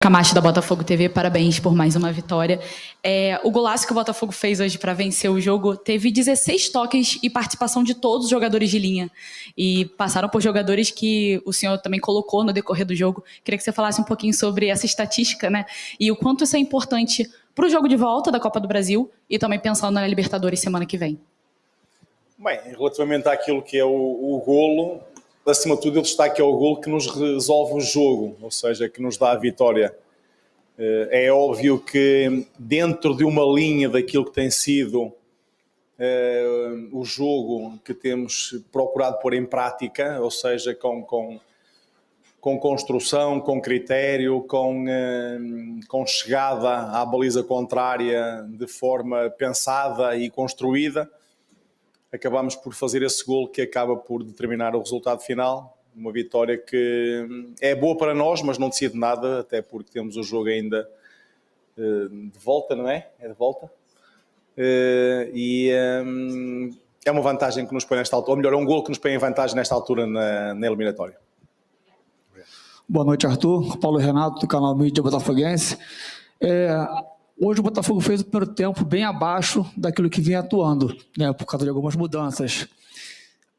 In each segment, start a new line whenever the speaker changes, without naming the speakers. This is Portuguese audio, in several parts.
Camacho da Botafogo TV, parabéns por mais uma vitória. O golaço que o Botafogo fez hoje para vencer o jogo teve 16 toques e participação de todos os jogadores de linha. E passaram por jogadores que o senhor também colocou no decorrer do jogo. Queria que você falasse um pouquinho sobre essa estatística, né? E o quanto isso é importante para o jogo de volta da Copa do Brasil e também pensando na Libertadores semana que vem.
Bem, relativamente àquilo que é o golo, acima de tudo eu destaco que é o golo que nos resolve o jogo, ou seja, que nos dá a vitória. É óbvio que dentro de uma linha daquilo que tem sido o jogo que temos procurado pôr em prática, ou seja, com construção, com critério, com chegada à baliza contrária de forma pensada e construída, acabamos por fazer esse golo que acaba por determinar o resultado final. Uma vitória que é boa para nós, mas não decide nada, até porque temos o jogo ainda de volta, não é? É de volta. É uma vantagem que nos põe nesta altura, ou melhor, é um golo que nos põe em vantagem nesta altura na eliminatória.
Boa noite, Arthur. Paulo Renato, do canal Mídia Botafoguense. Hoje o Botafogo fez o primeiro tempo bem abaixo daquilo que vinha atuando, né, por causa de algumas mudanças.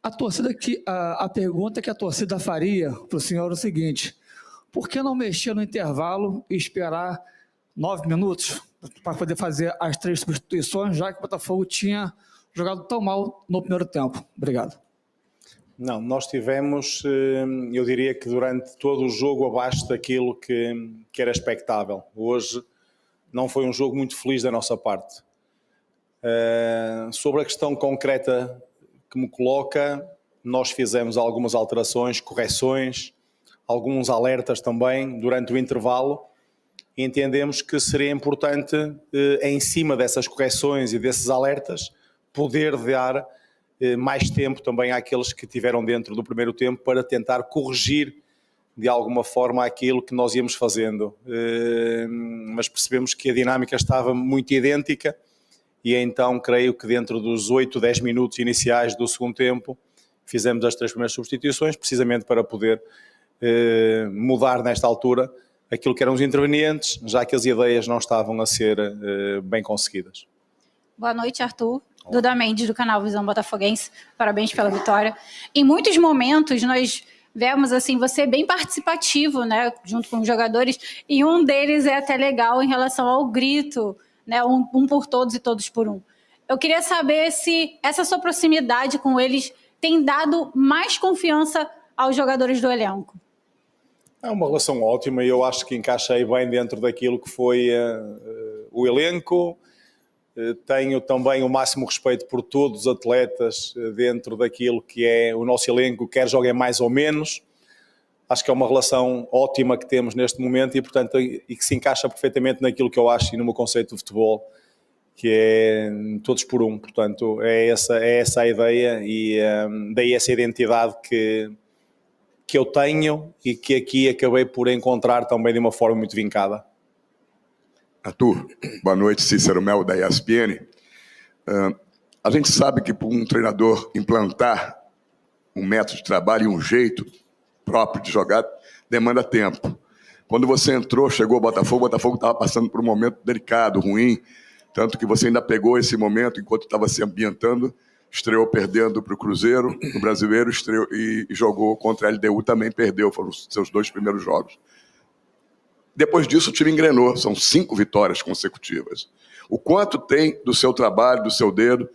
A pergunta que a torcida faria para o senhor é o seguinte: por que não mexer no intervalo e esperar 9 minutos para poder fazer as 3 substituições, já que o Botafogo tinha jogado tão mal no primeiro tempo? Obrigado.
Não, nós tivemos, eu diria que durante todo o jogo abaixo daquilo que era expectável. Hoje não foi um jogo muito feliz da nossa parte. Sobre a questão concreta que me coloca, nós fizemos algumas alterações, correções, alguns alertas também durante o intervalo e entendemos que seria importante, em cima dessas correções e desses alertas, poder dar mais tempo também àqueles que tiveram dentro do primeiro tempo para tentar corrigir de alguma forma aquilo que nós íamos fazendo. Mas percebemos que a dinâmica estava muito idêntica e então creio que dentro dos 8, 10 minutos iniciais do segundo tempo fizemos as 3 primeiras substituições, precisamente para poder mudar nesta altura aquilo que eram os intervenientes, já que as ideias não estavam a ser bem conseguidas.
Boa noite, Arthur. Duda Mendes, do canal Visão Botafoguense. Parabéns pela vitória. Em muitos momentos, nós vemos assim, você bem participativo, né, junto com os jogadores, e um deles é até legal em relação ao grito, né, um por todos e todos por um. Eu queria saber se essa sua proximidade com eles tem dado mais confiança aos jogadores do elenco.
É uma relação ótima e eu acho que encaixei bem dentro daquilo que foi o elenco. Tenho também o máximo respeito por todos os atletas dentro daquilo que é o nosso elenco, quer joguem mais ou menos. Acho que é uma relação ótima que temos neste momento e, portanto, e que se encaixa perfeitamente naquilo que eu acho e no meu conceito de futebol, que é todos por um. Portanto, é essa a ideia e daí essa identidade que eu tenho e que aqui acabei por encontrar também de uma forma muito vincada.
Arthur, boa noite, Cícero Mel, da ESPN. A gente sabe que para um treinador implantar um método de trabalho e um jeito próprio de jogar, demanda tempo. Quando você entrou, chegou ao Botafogo, o Botafogo estava passando por um momento delicado, ruim, tanto que você ainda pegou esse momento enquanto estava se ambientando, estreou perdendo para o Cruzeiro, no Brasileiro, estreou e jogou contra a LDU, também perdeu, foram os seus 2 primeiros jogos. Depois disso, o time engrenou, são 5 vitórias consecutivas. O quanto tem do seu trabalho, do seu dedo,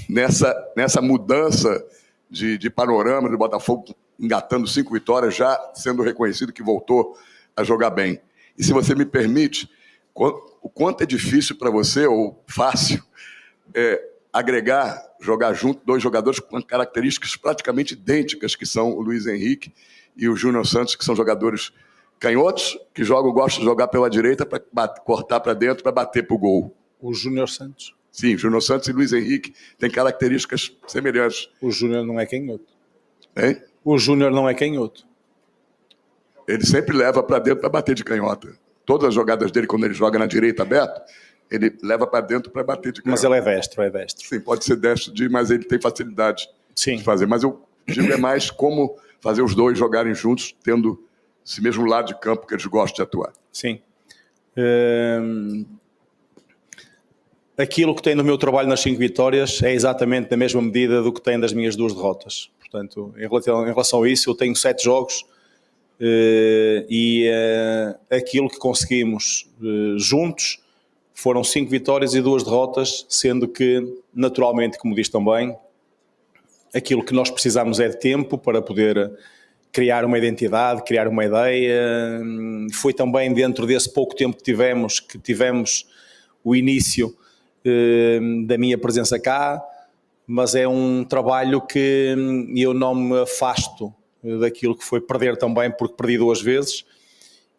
nessa mudança de panorama do Botafogo, engatando 5 vitórias, já sendo reconhecido que voltou a jogar bem. E se você me permite, o quanto é difícil para você, ou fácil, agregar, jogar junto 2 jogadores com características praticamente idênticas, que são o Luiz Henrique e o Júnior Santos, que são jogadores canhotos, que gostam de jogar pela direita para cortar para dentro, para bater para o gol.
O Júnior Santos?
Sim, Júnior Santos e Luiz Henrique têm características semelhantes.
O Júnior não é canhoto.
Hein?
O Júnior não é canhoto.
Ele sempre leva para dentro para bater de canhota. Todas as jogadas dele, quando ele joga na direita aberto, ele leva para dentro para bater de canhota.
Mas ele é destro,
Sim, pode ser destro, mas ele tem facilidade
de
fazer. Mas eu digo mais como fazer os 2 jogarem juntos, tendo esse mesmo lado de campo que eles gostam de atuar.
Sim. Aquilo que tem no meu trabalho nas 5 vitórias é exatamente na mesma medida do que tem das minhas 2 derrotas. Portanto, em relação a isso, eu tenho 7 jogos aquilo que conseguimos juntos foram 5 vitórias e 2 derrotas, sendo que, naturalmente, como diz também, aquilo que nós precisamos é de tempo para poder criar uma identidade, criar uma ideia. Foi também dentro desse pouco tempo que tivemos o início da minha presença cá, mas é um trabalho que eu não me afasto daquilo que foi perder também, porque perdi 2 vezes,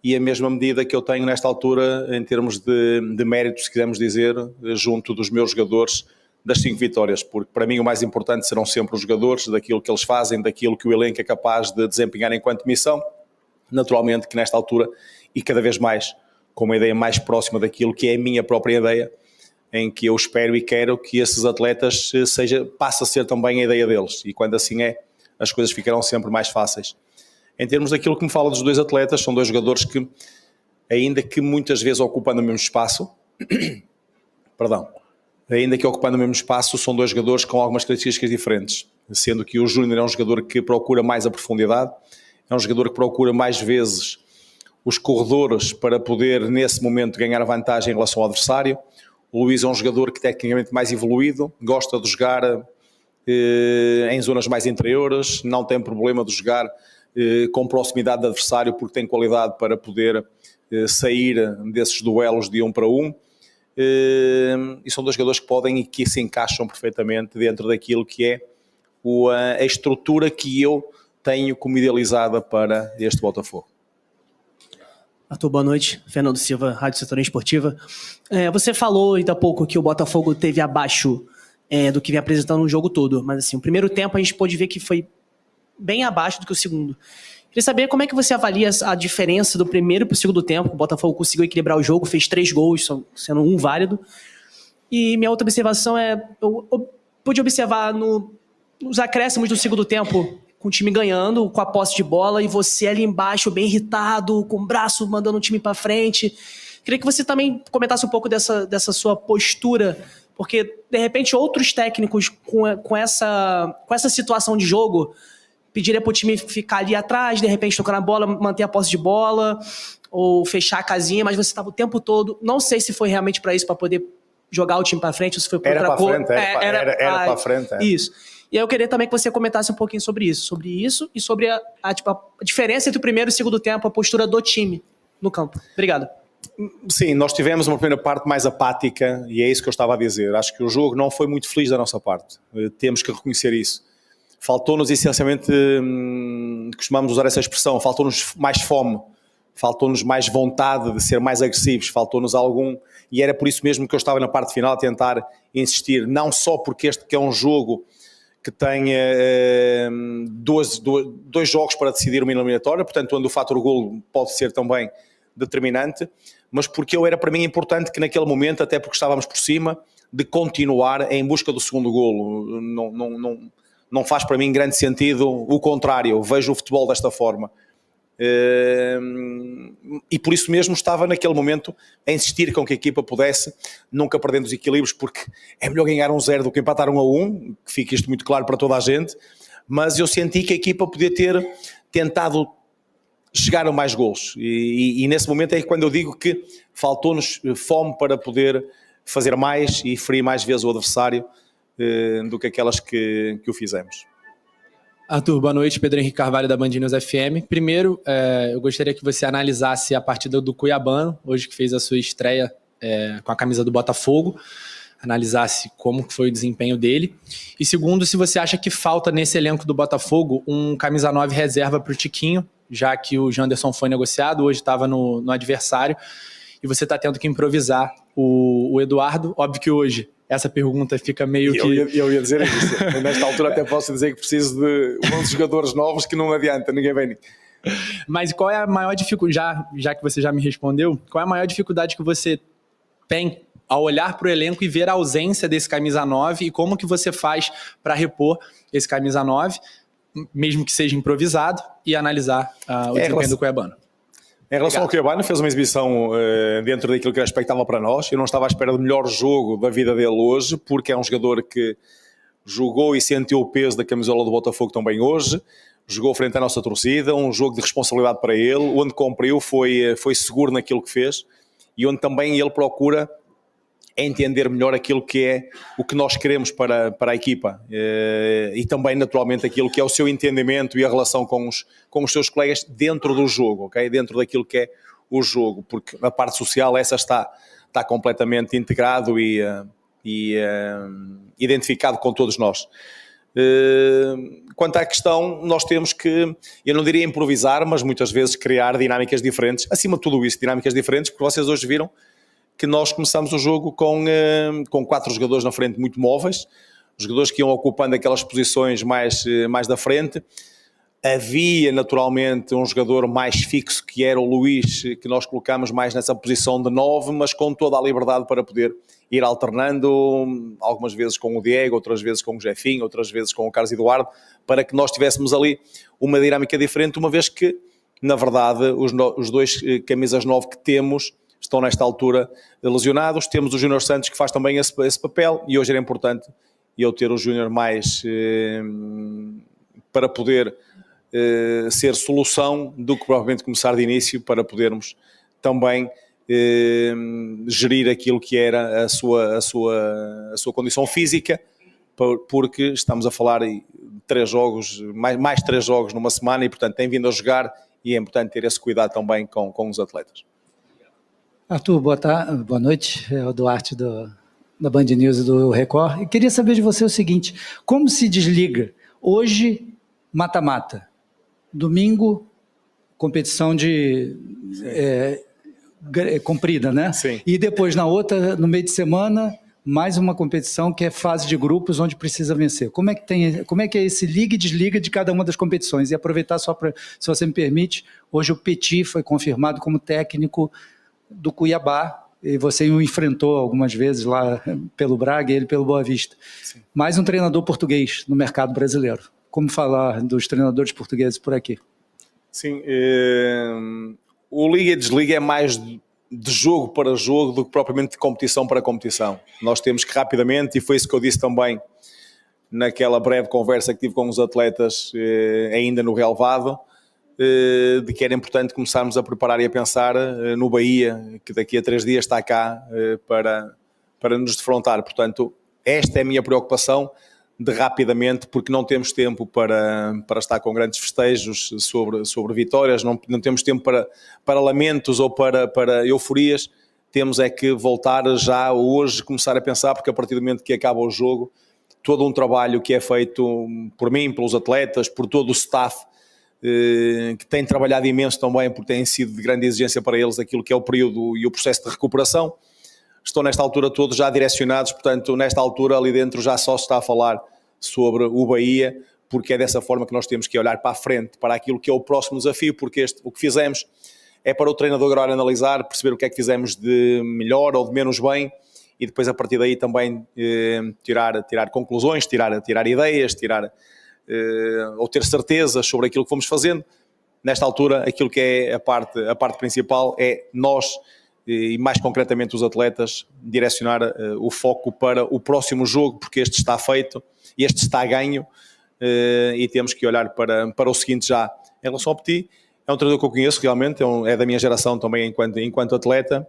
e a mesma medida que eu tenho nesta altura, em termos de méritos, se quisermos dizer, junto dos meus jogadores, das 5 vitórias, porque para mim o mais importante serão sempre os jogadores, daquilo que eles fazem, daquilo que o elenco é capaz de desempenhar enquanto missão, naturalmente que nesta altura, e cada vez mais, com uma ideia mais próxima daquilo que é a minha própria ideia, em que eu espero e quero que esses atletas passe a ser também a ideia deles, e quando assim é, as coisas ficarão sempre mais fáceis. Em termos daquilo que me fala dos 2 atletas, são 2 jogadores que, ainda que muitas vezes ocupando o mesmo espaço, são 2 jogadores com algumas características diferentes, sendo que o Júnior é um jogador que procura mais a profundidade, é um jogador que procura mais vezes os corredores para poder, nesse momento, ganhar vantagem em relação ao adversário. O Luís é um jogador que tecnicamente mais evoluído, gosta de jogar em zonas mais interiores, não tem problema de jogar com proximidade do adversário porque tem qualidade para poder sair desses duelos de 1 para 1. E são 2 jogadores que podem e que se encaixam perfeitamente dentro daquilo que é a estrutura que eu tenho como idealizada para este Botafogo.
Arthur, boa noite. Fernando Silva, Rádio Sintonia Esportiva. Você falou ainda há pouco que o Botafogo teve abaixo do que vem apresentando no jogo todo, mas assim, o primeiro tempo a gente pôde ver que foi bem abaixo do que o segundo. Queria saber como é que você avalia a diferença do primeiro para o segundo tempo. O Botafogo conseguiu equilibrar o jogo, fez 3 gols, sendo 1 válido. E minha outra observação eu pude observar nos acréscimos do segundo tempo, com o time ganhando, com a posse de bola, e você ali embaixo bem irritado, com o braço mandando o time para frente. Queria que você também comentasse um pouco dessa sua postura, porque de repente outros técnicos com essa situação de jogo pediria para o time ficar ali atrás, de repente tocar na bola, manter a posse de bola, ou fechar a casinha, mas você estava o tempo todo, não sei se foi realmente para isso, para poder jogar o time para frente, ou se foi para outra coisa.
Era para frente.
Isso. E aí eu queria também que você comentasse um pouquinho sobre isso e sobre a diferença entre o primeiro e o segundo tempo, a postura do time no campo. Obrigado.
Sim, nós tivemos uma primeira parte mais apática, e é isso que eu estava a dizer. Acho que o jogo não foi muito feliz da nossa parte. Temos que reconhecer isso. Faltou-nos essencialmente, costumamos usar essa expressão, faltou-nos mais fome, faltou-nos mais vontade de ser mais agressivos, faltou-nos e era por isso mesmo que eu estava na parte final a tentar insistir, não só porque este que é um jogo que tem dois jogos para decidir uma eliminatória, portanto onde o fator golo pode ser também determinante, mas porque era para mim importante que naquele momento, até porque estávamos por cima, de continuar em busca do segundo golo. Não faz para mim grande sentido o contrário, eu vejo o futebol desta forma. E por isso mesmo estava naquele momento a insistir com que a equipa pudesse, nunca perdendo os equilíbrios, porque é melhor ganhar 1-0 do que empatar 1-1, que fica isto muito claro para toda a gente, mas eu senti que a equipa podia ter tentado chegar a mais golos, e nesse momento é quando eu digo que faltou-nos fome para poder fazer mais e ferir mais vezes o adversário do que aquelas que o fizemos.
Arthur, boa noite. Pedro Henrique Carvalho da Band News FM. Primeiro, eu gostaria que você analisasse a partida do Cuiabano, hoje que fez a sua estreia com a camisa do Botafogo, analisasse como foi o desempenho dele. E segundo, se você acha que falta nesse elenco do Botafogo um camisa 9 reserva para o Tiquinho, já que o Janderson foi negociado, hoje estava no adversário, e você está tendo que improvisar o Eduardo. Óbvio que hoje essa pergunta fica meio que...
Eu ia dizer isso. Nesta altura até posso dizer que preciso de 11 jogadores novos que não adianta, ninguém vem.
Mas qual é a maior dificuldade, já que você já me respondeu, qual é a maior dificuldade que você tem ao olhar para o elenco e ver a ausência desse camisa 9 e como que você faz para repor esse camisa 9? mesmo que seja improvisado, e analisar o desempenho do cuiabano.
Em relação ao Cuiabano, fez uma exibição dentro daquilo que era expectável para nós. Eu não estava à espera do melhor jogo da vida dele hoje, porque é um jogador que jogou e sentiu o peso da camisola do Botafogo também hoje. Jogou frente à nossa torcida, um jogo de responsabilidade para ele, onde cumpriu, foi seguro naquilo que fez e onde também ele procura entender melhor aquilo que é o que nós queremos para a equipa e também naturalmente aquilo que é o seu entendimento e a relação com os seus colegas dentro do jogo, ok? Dentro daquilo que é o jogo, porque na parte social essa está completamente integrado e identificado com todos nós. Quanto à questão, nós temos que, eu não diria improvisar, mas muitas vezes criar dinâmicas diferentes, acima de tudo isso, dinâmicas diferentes, porque vocês hoje viram que nós começamos o jogo com 4 jogadores na frente muito móveis, jogadores que iam ocupando aquelas posições mais da frente. Havia naturalmente um jogador mais fixo que era o Luís, que nós colocamos mais nessa posição de 9, mas com toda a liberdade para poder ir alternando, algumas vezes com o Diego, outras vezes com o Jefinho, outras vezes com o Carlos Eduardo, para que nós tivéssemos ali uma dinâmica diferente, uma vez que, na verdade, os 2 camisas 9 que temos estão nesta altura lesionados. Temos o Júnior Santos que faz também esse papel e hoje era importante eu ter o Júnior mais para poder ser solução do que provavelmente começar de início, para podermos também gerir aquilo que era a sua condição física, porque estamos a falar de 3 jogos, mais 3 jogos numa semana e portanto tem vindo a jogar e é importante ter esse cuidado também com os atletas.
Arthur, boa noite, é o Duarte da Band News e do Record. E queria saber de você o seguinte, como se desliga? Hoje, mata-mata. Domingo, competição comprida, né?
Sim.
E depois, na outra, no meio de semana, mais uma competição que é fase de grupos, onde precisa vencer. Como é que é esse liga e desliga de cada uma das competições? E aproveitar só para, se você me permite, hoje o Petit foi confirmado como técnico do Cuiabá, e você o enfrentou algumas vezes lá pelo Braga e ele pelo Boa Vista. Sim. Mais um treinador português no mercado brasileiro. Como falar dos treinadores portugueses por aqui?
Sim, o liga e desliga é mais de jogo para jogo do que propriamente de competição para competição. Nós temos que rapidamente, e foi isso que eu disse também naquela breve conversa que tive com os atletas ainda no relevado, de que era importante começarmos a preparar e a pensar no Bahia, que daqui a 3 dias está cá para nos defrontar. Portanto, esta é a minha preocupação, de rapidamente, porque não temos tempo para estar com grandes festejos sobre vitórias, não temos tempo para lamentos ou para euforias. Temos é que voltar já hoje, começar a pensar, porque a partir do momento que acaba o jogo, todo um trabalho que é feito por mim, pelos atletas, por todo o staff, que tem trabalhado imenso também, porque tem sido de grande exigência para eles aquilo que é o período e o processo de recuperação. Estão nesta altura todos já direcionados, portanto nesta altura ali dentro já só se está a falar sobre o Bahia, porque é dessa forma que nós temos que olhar para a frente, para aquilo que é o próximo desafio, porque o que fizemos é para o treinador agora analisar, perceber o que é que fizemos de melhor ou de menos bem e depois a partir daí também tirar conclusões, tirar ideias, ou ter certezas sobre aquilo que fomos fazendo. Nesta altura, aquilo que é a parte principal é nós, e mais concretamente os atletas, direcionar o foco para o próximo jogo, porque este está feito, este está ganho, e temos que olhar para o seguinte já. Em relação ao Petit, é um treinador que eu conheço realmente, é da minha geração também enquanto atleta.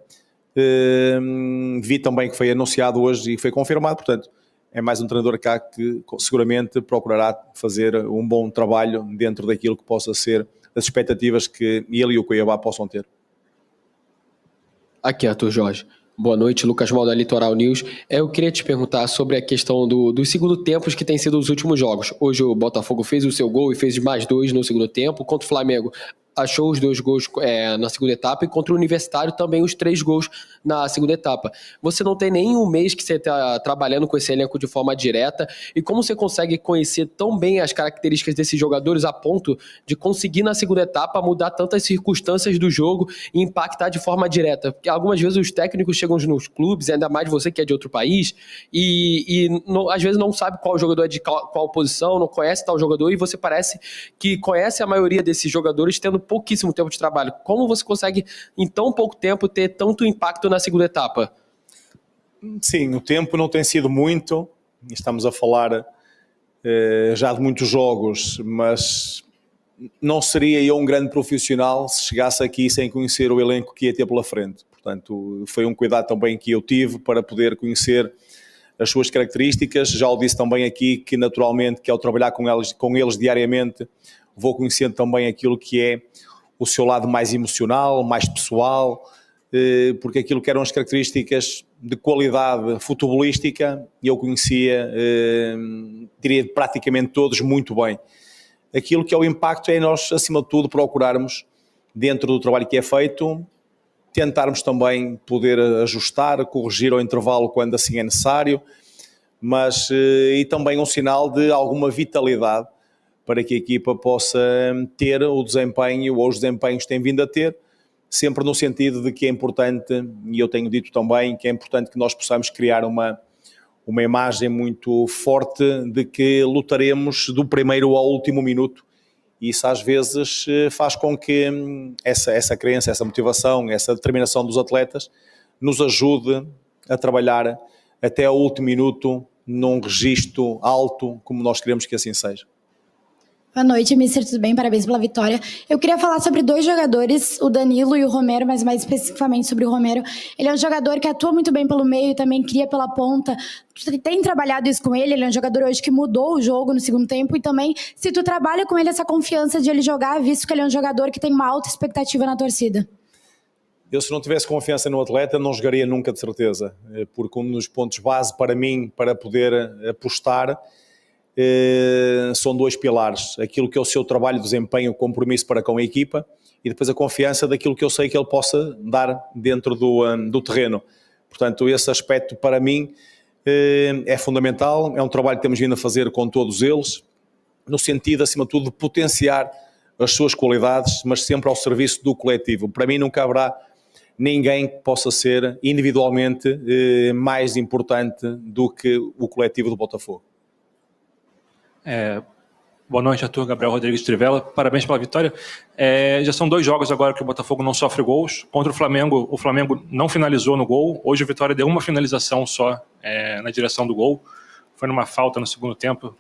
Vi também que foi anunciado hoje e foi confirmado, portanto, é mais um treinador cá que seguramente procurará fazer um bom trabalho dentro daquilo que possa ser as expectativas que ele e o Cuiabá possam ter.
Aqui, Arthur Jorge. Boa noite, Lucas Mal da Litoral News. Eu queria te perguntar sobre a questão dos segundo tempos que tem sido os últimos jogos. Hoje o Botafogo fez o seu gol e fez mais 2 no segundo tempo. Contra o Flamengo, achou os 2 gols na segunda etapa e contra o Universitário também os 3 gols na segunda etapa. Você não tem nem um mês que você está trabalhando com esse elenco de forma direta, e como você consegue conhecer tão bem as características desses jogadores a ponto de conseguir na segunda etapa mudar tantas circunstâncias do jogo e impactar de forma direta? Porque algumas vezes os técnicos chegam nos clubes, ainda mais você que é de outro país, e às vezes não sabe qual jogador é de qual posição, não conhece tal jogador, e você parece que conhece a maioria desses jogadores tendo pouquíssimo tempo de trabalho. Como você consegue, em tão pouco tempo, ter tanto impacto na segunda etapa?
Sim, o tempo não tem sido muito, estamos a falar já de muitos jogos, mas não seria eu um grande profissional se chegasse aqui sem conhecer o elenco que ia ter pela frente. Portanto, foi um cuidado também que eu tive para poder conhecer as suas características. Já o disse também aqui que naturalmente que ao trabalhar com eles diariamente vou conhecendo também aquilo que é o seu lado mais emocional, mais pessoal, porque aquilo que eram as características de qualidade futebolística eu conhecia, diria praticamente todos muito bem. Aquilo que é o impacto é nós, acima de tudo, procurarmos, dentro do trabalho que é feito, tentarmos também poder ajustar, corrigir ao intervalo quando assim é necessário, mas e também um sinal de alguma vitalidade para que a equipa possa ter o desempenho ou os desempenhos que tem vindo a ter, sempre no sentido de que é importante, e eu tenho dito também, que é importante que nós possamos criar uma imagem muito forte de que lutaremos do primeiro ao último minuto. E isso às vezes faz com que essa crença, essa motivação, essa determinação dos atletas nos ajude a trabalhar até ao último minuto num registro alto, como nós queremos que assim seja.
Boa noite, Mister, tudo bem? Parabéns pela vitória. Eu queria falar sobre 2 jogadores, o Danilo e o Romero, mas mais especificamente sobre o Romero. Ele é um jogador que atua muito bem pelo meio, também cria pela ponta. Tu tem trabalhado isso com ele é um jogador hoje que mudou o jogo no segundo tempo, e também se tu trabalha com ele essa confiança de ele jogar, visto que ele é um jogador que tem uma alta expectativa na torcida.
Eu, se não tivesse confiança no atleta, não jogaria nunca, de certeza, porque um dos pontos base para mim, para poder apostar, são 2 pilares: aquilo que é o seu trabalho, desempenho, compromisso para com a equipa, e depois a confiança daquilo que eu sei que ele possa dar dentro do terreno. Portanto, esse aspecto para mim é fundamental, é um trabalho que temos vindo a fazer com todos eles, no sentido, acima de tudo, de potenciar as suas qualidades, mas sempre ao serviço do coletivo. Para mim nunca haverá ninguém que possa ser individualmente mais importante do que o coletivo do Botafogo.
Boa noite, Arthur. Gabriel Rodrigues de Trivela. Parabéns pela vitória. Já são 2 jogos agora que o Botafogo não sofre gols. Contra o Flamengo não finalizou no gol. Hoje o Vitória deu uma finalização só na direção do gol. Foi numa falta no segundo tempo.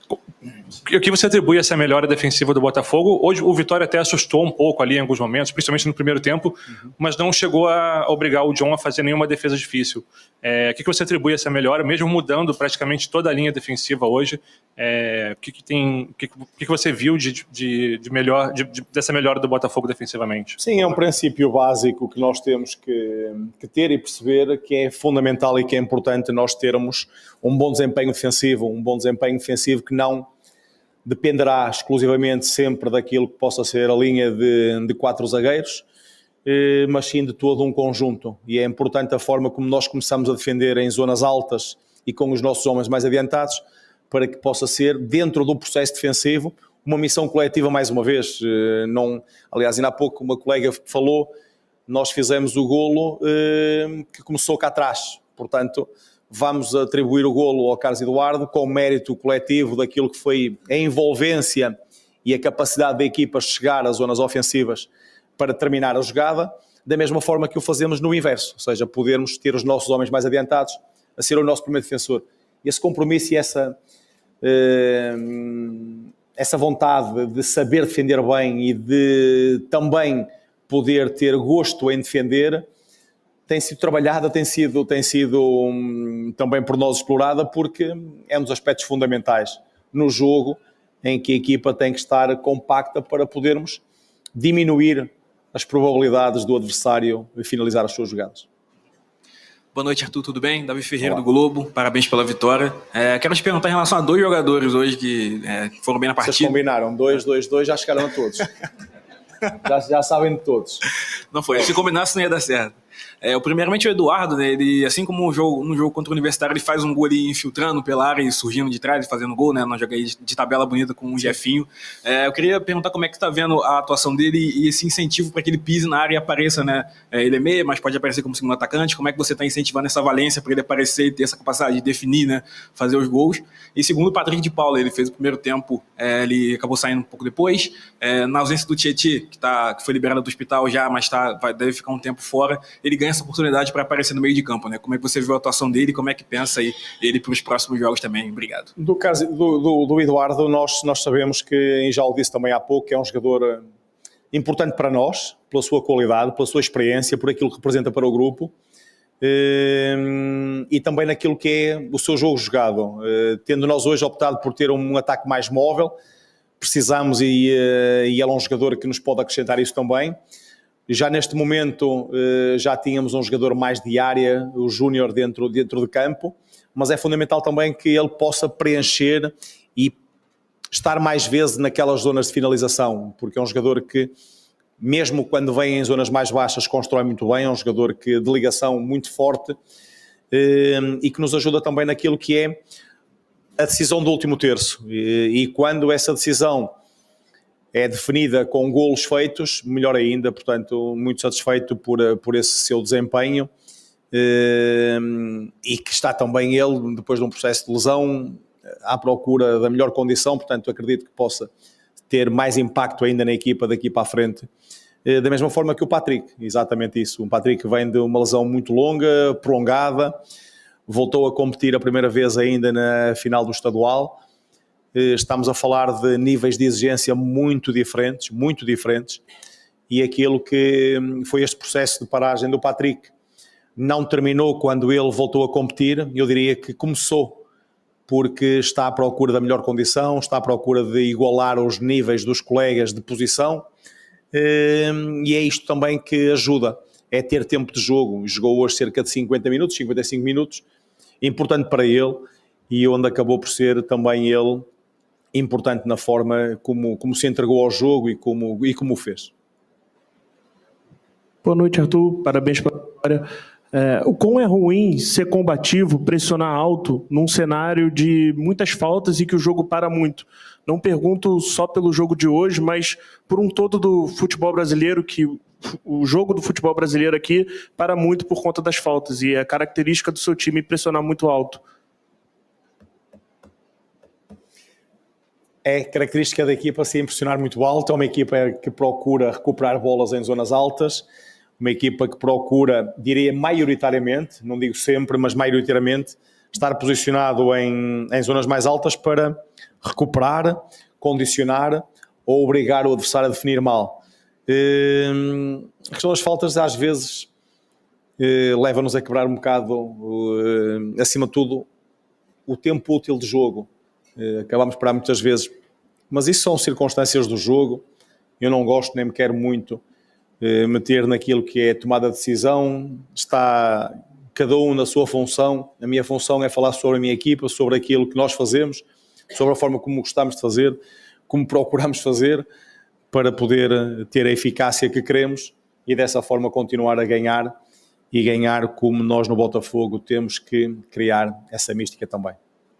O que você atribui a essa melhora defensiva do Botafogo? Hoje o Vitória até assustou um pouco ali em alguns momentos, principalmente no primeiro tempo, mas não chegou a obrigar o John a fazer nenhuma defesa difícil. O que você atribui a essa melhora, mesmo mudando praticamente toda a linha defensiva hoje? O que você viu dessa melhora do Botafogo defensivamente?
Sim, é um princípio básico que nós temos que ter e perceber que é fundamental e que é importante nós termos um bom desempenho defensivo que não dependerá exclusivamente sempre daquilo que possa ser a linha de 4 zagueiros, mas sim de todo um conjunto. E é importante a forma como nós começamos a defender em zonas altas e com os nossos homens mais adiantados, para que possa ser, dentro do processo defensivo, uma missão coletiva mais uma vez. Aliás, ainda há pouco uma colega falou, nós fizemos o golo que começou cá atrás. Portanto, vamos atribuir o golo ao Carlos Eduardo com o mérito coletivo daquilo que foi a envolvência e a capacidade da equipa chegar às zonas ofensivas para terminar a jogada, da mesma forma que o fazemos no inverso, ou seja, podermos ter os nossos homens mais adiantados a ser o nosso primeiro defensor. Esse compromisso e essa vontade de saber defender bem e de também poder ter gosto em defender tem sido trabalhada, tem sido também por nós explorada, porque é um dos aspectos fundamentais no jogo em que a equipa tem que estar compacta para podermos diminuir as probabilidades do adversário finalizar as suas jogadas.
Boa noite, Arthur, tudo bem? Davi Ferreira, do Globo, parabéns pela vitória. Quero te perguntar em relação a 2 jogadores hoje que foram bem na partida.
Vocês combinaram, 2, já chegaram a todos. já sabem de todos.
Não foi, se combinasse não ia dar certo. Primeiramente o Eduardo, né, ele, assim como no jogo contra o Universitário, ele faz um gol ali infiltrando pela área e surgindo de trás e fazendo gol, né, numa jogada de tabela bonita com o Jefinho. Eu queria perguntar como é que você está vendo a atuação dele e esse incentivo para que ele pise na área e apareça, né? Ele é meia, mas pode aparecer como segundo atacante. Como é que você está incentivando essa valência para ele aparecer e ter essa capacidade de definir, né, fazer os gols? E segundo o Patrick de Paula, ele fez o primeiro tempo, ele acabou saindo um pouco depois. Na ausência do Tietê, que foi liberado do hospital já, mas deve ficar um tempo fora, ele ganha essa oportunidade para aparecer no meio de campo, né? Como é que você viu a atuação dele e como é que pensa aí ele para os próximos jogos também? Obrigado.
Do caso do Eduardo, nós sabemos que, e já o disse também há pouco, que é um jogador importante para nós, pela sua qualidade, pela sua experiência, por aquilo que representa para o grupo e também naquilo que é o seu jogo jogado. Tendo nós hoje optado por ter um ataque mais móvel, precisamos e ele é um jogador que nos pode acrescentar isso também. Já neste momento já tínhamos um jogador mais de área, o Júnior dentro de campo, mas é fundamental também que ele possa preencher e estar mais vezes naquelas zonas de finalização, porque é um jogador que, mesmo quando vem em zonas mais baixas, constrói muito bem, é um jogador de ligação muito forte e que nos ajuda também naquilo que é a decisão do último terço. E quando essa decisão é definida com golos feitos, melhor ainda, portanto, muito satisfeito por esse seu desempenho e que está também ele, depois de um processo de lesão, à procura da melhor condição, portanto, acredito que possa ter mais impacto ainda na equipa daqui para a frente. Da mesma forma que o Patrick, exatamente isso. O Patrick vem de uma lesão muito longa, prolongada, voltou a competir a primeira vez ainda na final do estadual. Estamos a falar de níveis de exigência muito diferentes, e aquilo que foi este processo de paragem do Patrick não terminou quando ele voltou a competir, eu diria que começou porque está à procura da melhor condição, está à procura de igualar os níveis dos colegas de posição, e é isto também que ajuda, é ter tempo de jogo. Jogou hoje cerca de 50 minutos, 55 minutos, importante para ele, e onde acabou por ser também ele importante na forma como se entregou ao jogo e como o fez.
Boa noite, Arthur. Parabéns pela vitória. O quão é ruim ser combativo, pressionar alto num cenário de muitas faltas e que o jogo para muito? Não pergunto só pelo jogo de hoje, mas por um todo do futebol brasileiro, que o jogo do futebol brasileiro aqui para muito por conta das faltas, e é característica do seu time pressionar muito alto.
É característica da equipa se impressionar muito alto, é uma equipa que procura recuperar bolas em zonas altas, uma equipa que procura, diria maioritariamente, não digo sempre, mas maioritariamente, estar posicionado em zonas mais altas para recuperar, condicionar ou obrigar o adversário a definir mal. A questão das faltas às vezes leva-nos a quebrar um bocado, acima de tudo, o tempo útil de jogo. Acabamos por muitas vezes, mas isso são circunstâncias do jogo. Eu não gosto nem me quero muito meter naquilo que é tomada de decisão. Está cada um na sua função. A minha função é falar sobre a minha equipa, sobre aquilo que nós fazemos, sobre a forma como gostamos de fazer, como procuramos fazer para poder ter a eficácia que queremos e dessa forma continuar a ganhar, e ganhar como nós no Botafogo temos que criar essa mística também.